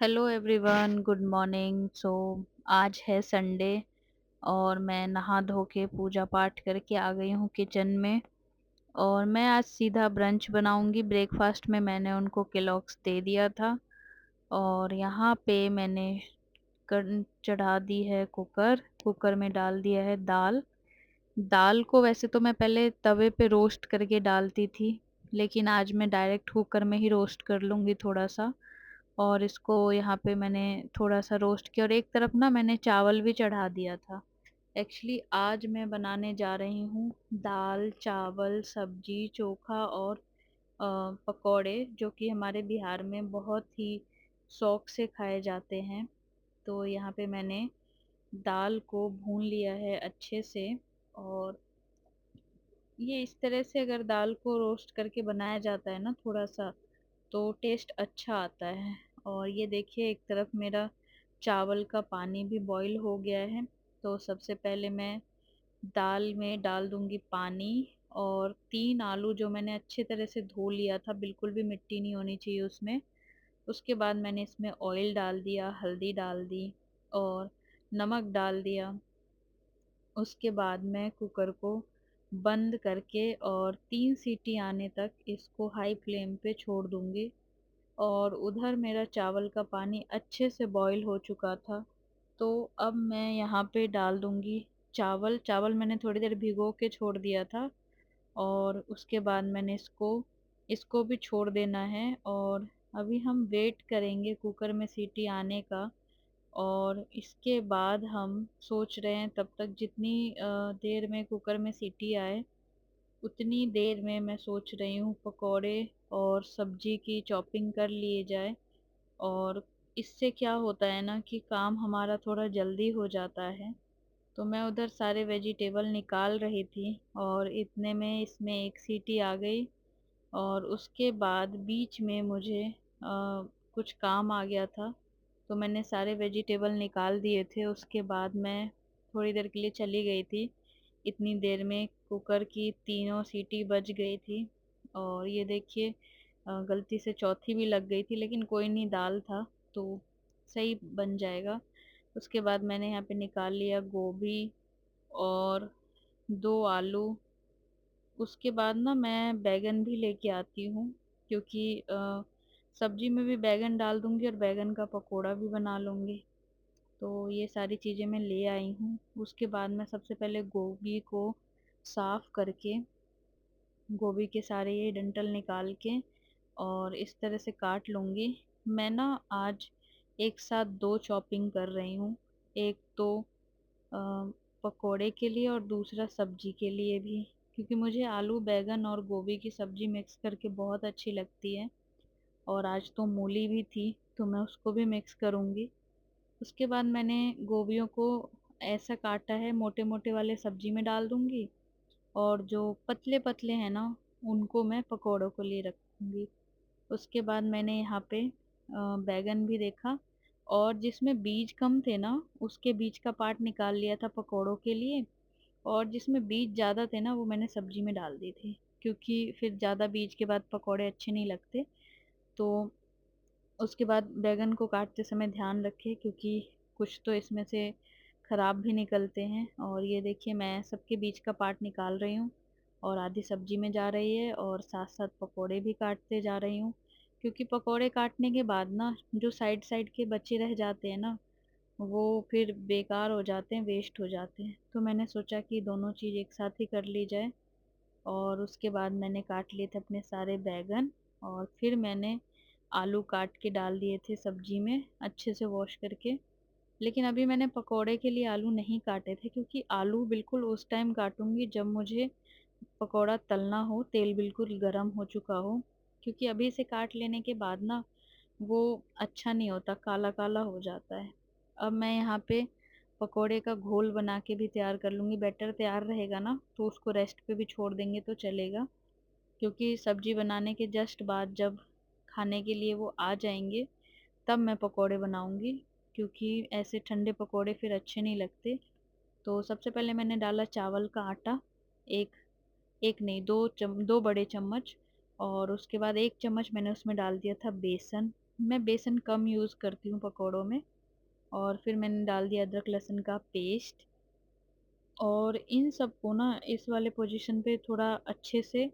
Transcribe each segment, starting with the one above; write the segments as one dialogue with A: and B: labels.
A: Hello everyone, good morning. आज है Sunday और मैं नहा धो के पूजा पाठ करके आ गई हूँ किचन में। और मैं आज सीधा ब्रंच बनाऊंगी। ब्रेकफास्ट में मैंने उनको केलॉग्स दे दिया था। और यहाँ पे मैंने चढ़ा दी है कुकर। कुकर में डाल दिया है दाल। दाल को वैसे तो मैं पहले तवे पे रोस्ट करके डालती थी, लेकिन आज मैं डायरेक्ट कुकर में ही रोस्ट कर लूँगी थोड़ा सा। और इसको यहाँ पे मैंने थोड़ा सा रोस्ट किया और एक तरफ ना मैंने चावल भी चढ़ा दिया था। एक्चुअली आज मैं बनाने जा रही हूँ दाल चावल सब्जी चोखा और पकौड़े, जो कि हमारे बिहार में बहुत ही शौक से खाए जाते हैं। तो यहाँ पे मैंने दाल को भून लिया है अच्छे से। और ये इस तरह से अगर दाल को रोस्ट करके बनाया जाता है ना थोड़ा सा, तो टेस्ट अच्छा आता है। और ये देखिए, एक तरफ मेरा चावल का पानी भी बॉईल हो गया है। तो सबसे पहले मैं दाल में डाल दूंगी पानी। और 3 आलू जो मैंने अच्छे तरह से धो लिया था, बिल्कुल भी मिट्टी नहीं होनी चाहिए उसमें। उसके बाद मैंने इसमें ऑयल डाल दिया, हल्दी डाल दी और नमक डाल दिया। उसके बाद मैं कुकर को बंद करके और 3 सीटी आने तक इसको हाई फ्लेम पे छोड़ दूंगी। और उधर मेरा चावल का पानी अच्छे से बॉईल हो चुका था। तो अब मैं यहाँ पे डाल दूंगी चावल। चावल मैंने थोड़ी देर भिगो के छोड़ दिया था। और उसके बाद मैंने इसको इसको भी छोड़ देना है। और अभी हम वेट करेंगे कुकर में सीटी आने का। और इसके बाद हम सोच रहे हैं तब तक जितनी देर में कुकर में सीटी आए, उतनी देर में मैं सोच रही हूँ पकोड़े और सब्जी की चॉपिंग कर लिए जाए। और इससे क्या होता है ना कि काम हमारा थोड़ा जल्दी हो जाता है। तो मैं उधर सारे वेजिटेबल निकाल रही थी और इतने में इसमें एक सीटी आ गई। और उसके बाद बीच में मुझे कुछ काम आ गया था, तो मैंने सारे वेजिटेबल निकाल दिए थे। उसके बाद मैं थोड़ी देर के लिए चली गई थी। इतनी देर में कुकर की तीनों सीटी बज गई थी। और ये देखिए, गलती से चौथी भी लग गई थी, लेकिन कोई नहीं, दाल था तो सही बन जाएगा। उसके बाद मैंने यहाँ पे निकाल लिया गोभी और 2 आलू। उसके बाद ना मैं बैगन भी लेके आती हूँ, क्योंकि सब्जी में भी बैगन डाल दूंगी और बैगन का पकोड़ा भी बना लूंगी। तो ये सारी चीज़ें मैं ले आई हूँ। उसके बाद मैं सबसे पहले गोभी को साफ करके, गोभी के सारे ये डंठल निकाल के और इस तरह से काट लूँगी। मैं ना आज एक साथ 2 चॉपिंग कर रही हूँ। एक तो पकोड़े के लिए और दूसरा सब्जी के लिए भी, क्योंकि मुझे आलू बैगन और गोभी की सब्जी मिक्स करके बहुत अच्छी लगती है। और आज तो मूली भी थी, तो मैं उसको भी मिक्स करूँगी। उसके बाद मैंने गोभियों को ऐसा काटा है, मोटे मोटे वाले सब्जी में डाल दूँगी। और जो पतले पतले हैं ना, उनको मैं पकोड़ों के लिए रखूँगी। उसके बाद मैंने यहाँ पे बैगन भी देखा, और जिसमें बीज कम थे ना, उसके बीज का पार्ट निकाल लिया था पकोड़ों के लिए। और जिसमें बीज ज़्यादा थे ना, वो मैंने सब्जी में डाल दी थी, क्योंकि फिर ज़्यादा बीज के बाद पकोड़े अच्छे नहीं लगते। तो उसके बाद बैगन को काटते समय ध्यान रखें, क्योंकि कुछ तो इसमें से ख़राब भी निकलते हैं। और ये देखिए, मैं सबके बीच का पार्ट निकाल रही हूँ और आधी सब्जी में जा रही है और साथ साथ पकोड़े भी काटते जा रही हूँ। क्योंकि पकोड़े काटने के बाद ना जो साइड साइड के बचे रह जाते हैं ना, वो फिर बेकार हो जाते हैं, वेस्ट हो जाते हैं। तो मैंने सोचा कि दोनों चीज़ एक साथ ही कर ली जाए। और उसके बाद मैंने काट लिए थे अपने सारे बैगन। और फिर मैंने आलू काट के डाल दिए थे सब्जी में अच्छे से वॉश करके। लेकिन अभी मैंने पकोड़े के लिए आलू नहीं काटे थे, क्योंकि आलू बिल्कुल उस टाइम काटूंगी जब मुझे पकोड़ा तलना हो, तेल बिल्कुल गर्म हो चुका हो। क्योंकि अभी से काट लेने के बाद ना वो अच्छा नहीं होता, काला काला हो जाता है। अब मैं यहाँ पे पकोड़े का घोल बना के भी तैयार कर लूँगी। बैटर तैयार रहेगा ना, तो उसको रेस्ट पे भी छोड़ देंगे तो चलेगा। क्योंकि सब्जी बनाने के जस्ट बाद जब खाने के लिए वो आ जाएंगे, तब मैं पकोड़े बनाऊंगी। क्योंकि ऐसे ठंडे पकोड़े फिर अच्छे नहीं लगते। तो सबसे पहले मैंने डाला चावल का आटा। एक एक नहीं, 2 बड़े चम्मच। और उसके बाद 1 चम्मच मैंने उसमें डाल दिया था बेसन। मैं बेसन कम यूज़ करती हूँ पकौड़ों में। और फिर मैंने डाल दिया अदरक लहसुन का पेस्ट, और इन सबको ना इस वाले पोजीशन पे थोड़ा अच्छे से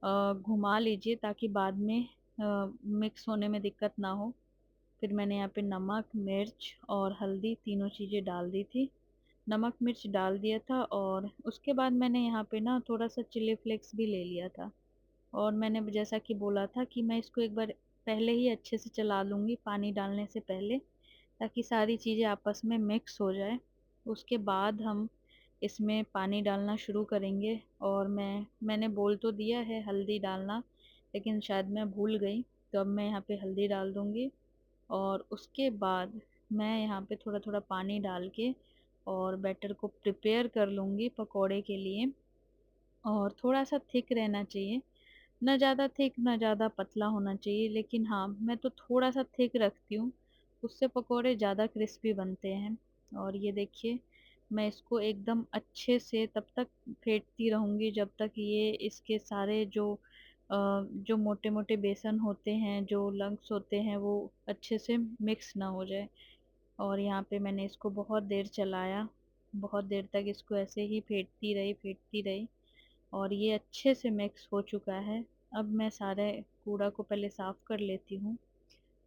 A: घुमा लीजिए, ताकि बाद में मिक्स होने में दिक्कत ना हो। फिर मैंने यहाँ पे नमक, मिर्च और हल्दी तीनों चीज़ें डाल दी थी। नमक मिर्च डाल दिया था, और उसके बाद मैंने यहाँ पे ना थोड़ा सा चिली फ्लेक्स भी ले लिया था। और मैंने जैसा कि बोला था कि मैं इसको एक बार पहले ही अच्छे से चला लूँगी पानी डालने से पहले, ताकि सारी चीज़ें आपस में मिक्स हो जाए। उसके बाद हम इसमें पानी डालना शुरू करेंगे। और मैंने बोल तो दिया है हल्दी डालना, लेकिन शायद मैं भूल गई, तो अब मैं यहाँ पे हल्दी डाल दूँगी। और उसके बाद मैं यहाँ पे थोड़ा थोड़ा पानी डाल के और बैटर को प्रिपेयर कर लूँगी पकोड़े के लिए। और थोड़ा सा थिक रहना चाहिए, ना ज़्यादा थिक ना ज़्यादा पतला होना चाहिए, लेकिन हाँ, मैं तो थोड़ा सा थिक रखती हूँ, उससे पकोड़े ज़्यादा क्रिस्पी बनते हैं। और ये देखिए, मैं इसको एकदम अच्छे से तब तक फेंटती रहूँगी जब तक ये इसके सारे जो मोटे मोटे बेसन होते हैं, जो लंग्स होते हैं, वो अच्छे से मिक्स ना हो जाए। और यहाँ पे मैंने इसको बहुत देर चलाया, बहुत देर तक इसको ऐसे ही फेंटती रही, और ये अच्छे से मिक्स हो चुका है। अब मैं सारे कूड़ा को पहले साफ़ कर लेती हूँ,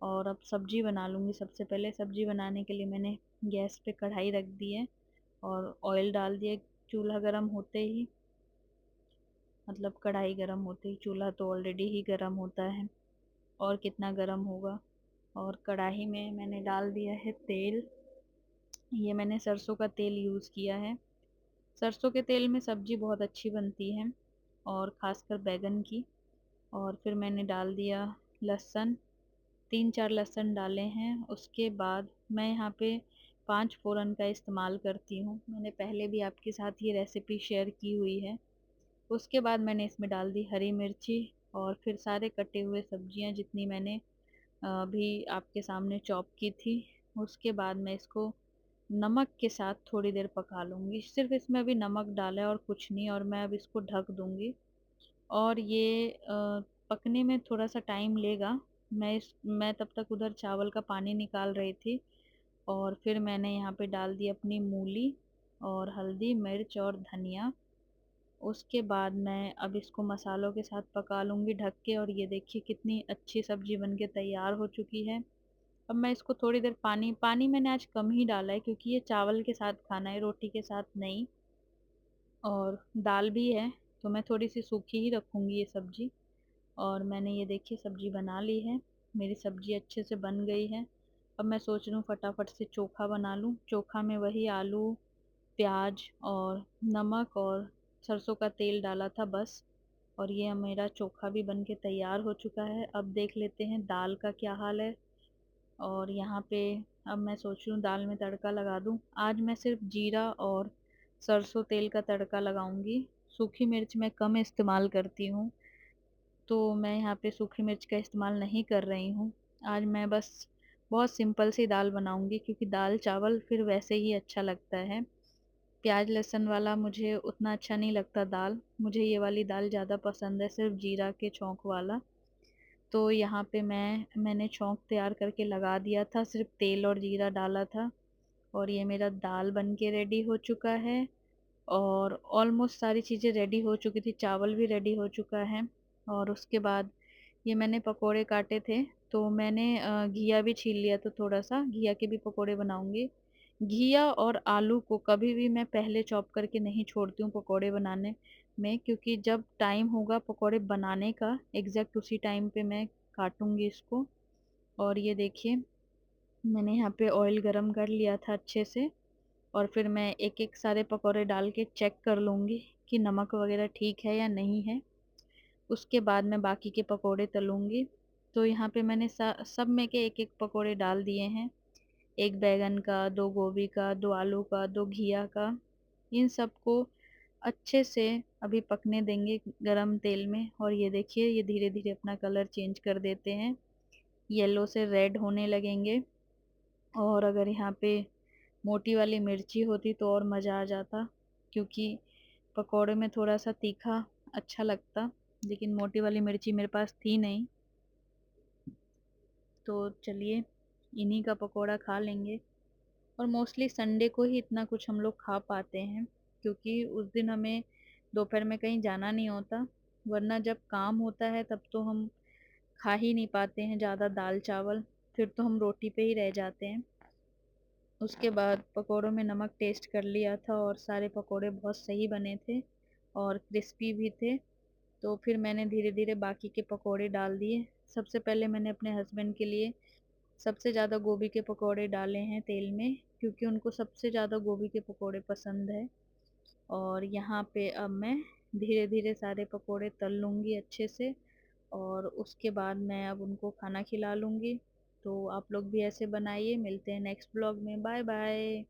A: और अब सब्ज़ी बना लूँगी। सबसे पहले सब्ज़ी बनाने के लिए मैंने गैस पे कढ़ाई रख दी है, और ऑयल डाल दिया। चूल्हा गरम होते ही, मतलब कढ़ाई गरम होते ही, चूल्हा तो ऑलरेडी ही गरम होता है, और कितना गरम होगा। और कढ़ाई में मैंने डाल दिया है तेल। ये मैंने सरसों का तेल यूज़ किया है। सरसों के तेल में सब्ज़ी बहुत अच्छी बनती है, और ख़ासकर बैगन की। और फिर मैंने डाल दिया लहसुन, 3-4 लहसुन डाले हैं। उसके बाद मैं यहाँ पे 5 फ़ोरन का इस्तेमाल करती हूँ। मैंने पहले भी आपके साथ ये रेसिपी शेयर की हुई है। उसके बाद मैंने इसमें डाल दी हरी मिर्ची, और फिर सारे कटे हुए सब्जियाँ जितनी मैंने भी आपके सामने चॉप की थी। उसके बाद मैं इसको नमक के साथ थोड़ी देर पका लूँगी। सिर्फ़ इसमें अभी नमक डाला है और कुछ नहीं, और मैं अब इसको ढक दूँगी। और ये पकने में थोड़ा-सा टाइम लेगा। मैं तब तक उधर चावल का पानी निकाल रही थी, और फिर मैंने यहाँ पे डाल दी अपनी मूली, और हल्दी, मिर्च और धनिया। उसके बाद मैं अब इसको मसालों के साथ पका लूँगी ढक के। और ये देखिए कितनी अच्छी सब्ज़ी बन के तैयार हो चुकी है। अब मैं इसको थोड़ी देर पानी मैंने आज कम ही डाला है, क्योंकि ये चावल के साथ खाना है, रोटी के साथ नहीं। और दाल भी है, तो मैं थोड़ी-सी सूखी ही रखूँगी ये सब्ज़ी। और मैंने ये देखिए सब्ज़ी बना ली है। मेरी सब्ज़ी अच्छे से बन गई है। अब मैं सोच रही हूँ फटाफट से चोखा बना लूँ। चोखा में वही आलू, प्याज और नमक और सरसों का तेल डाला था बस। और ये मेरा चोखा भी बन के तैयार हो चुका है। अब देख लेते हैं दाल का क्या हाल है। और यहाँ पे अब मैं सोच रही हूँ दाल में तड़का लगा दूँ। आज मैं सिर्फ जीरा और सरसों तेल का तड़का लगाऊंगी। सूखी मिर्च मैं कम इस्तेमाल करती हूँ, तो मैं यहाँ पे सूखी मिर्च का इस्तेमाल नहीं कर रही हूँ। आज मैं बस बहुत सिंपल सी दाल बनाऊंगी, क्योंकि दाल चावल फिर वैसे ही अच्छा लगता है। प्याज लहसुन वाला मुझे उतना अच्छा नहीं लगता दाल। मुझे ये वाली दाल ज़्यादा पसंद है, सिर्फ जीरा के छौंक वाला। तो यहाँ पे मैंने छौंक तैयार करके लगा दिया था, सिर्फ तेल और जीरा डाला था। और ये मेरा दाल बन के रेडी हो चुका है, और ऑलमोस्ट सारी चीज़ें रेडी हो चुकी थी, चावल भी रेडी हो चुका है। और उसके बाद ये मैंने पकोड़े काटे थे, तो मैंने घिया भी छील लिया, तो थोड़ा-सा घिया के भी पकोड़े बनाऊँगी। घिया और आलू को कभी भी मैं पहले चॉप करके नहीं छोड़ती हूँ पकोड़े बनाने में, क्योंकि जब टाइम होगा पकोड़े बनाने का एग्ज़ैक्ट उसी टाइम पे मैं काटूँगी इसको। और ये देखिए, मैंने यहाँ पे ऑयल गरम कर लिया था अच्छे से, और फिर मैं एक-एक सारे पकौड़े डाल के चेक कर लूँगी कि नमक वग़ैरह ठीक है या नहीं है। उसके बाद मैं बाकी के पकौड़े तलूँगी। तो यहाँ पे मैंने सब में के एक-एक पकौड़े डाल दिए हैं। 1 बैंगन का, 2 गोभी का, 2 आलू का, 2 घिया का। इन सबको अच्छे से अभी पकने देंगे गरम तेल में। और ये देखिए, ये धीरे-धीरे अपना कलर चेंज कर देते हैं। येलो से रेड होने लगेंगे। और अगर यहाँ पे मोटी वाली मिर्ची होती तो और मज़ा आ जाता, क्योंकि पकौड़े में थोड़ा-सा तीखा अच्छा लगता, लेकिन मोटी वाली मिर्ची मेरे पास थी नहीं। तो चलिए इन्हीं का पकौड़ा खा लेंगे। और मोस्टली संडे को ही इतना कुछ हम लोग खा पाते हैं, क्योंकि उस दिन हमें दोपहर में कहीं जाना नहीं होता, वरना जब काम होता है तब तो हम खा ही नहीं पाते हैं ज़्यादा दाल चावल, फिर तो हम रोटी पे ही रह जाते हैं। उसके बाद पकोड़ों में नमक टेस्ट कर लिया था और सारे पकोड़े बहुत सही बने थे और क्रिस्पी भी थे। तो फिर मैंने धीरे धीरे बाकी के पकोड़े डाल दिए। सबसे पहले मैंने अपने हस्बैंड के लिए सबसे ज़्यादा गोभी के पकोड़े डाले हैं तेल में, क्योंकि उनको सबसे ज़्यादा गोभी के पकोड़े पसंद है। और यहाँ पे अब मैं धीरे धीरे सारे पकोड़े तल लूँगी अच्छे से, और उसके बाद मैं अब उनको खाना खिला लूँगी। तो आप लोग भी ऐसे बनाइए। मिलते हैं नेक्स्ट ब्लॉग में। Bye bye.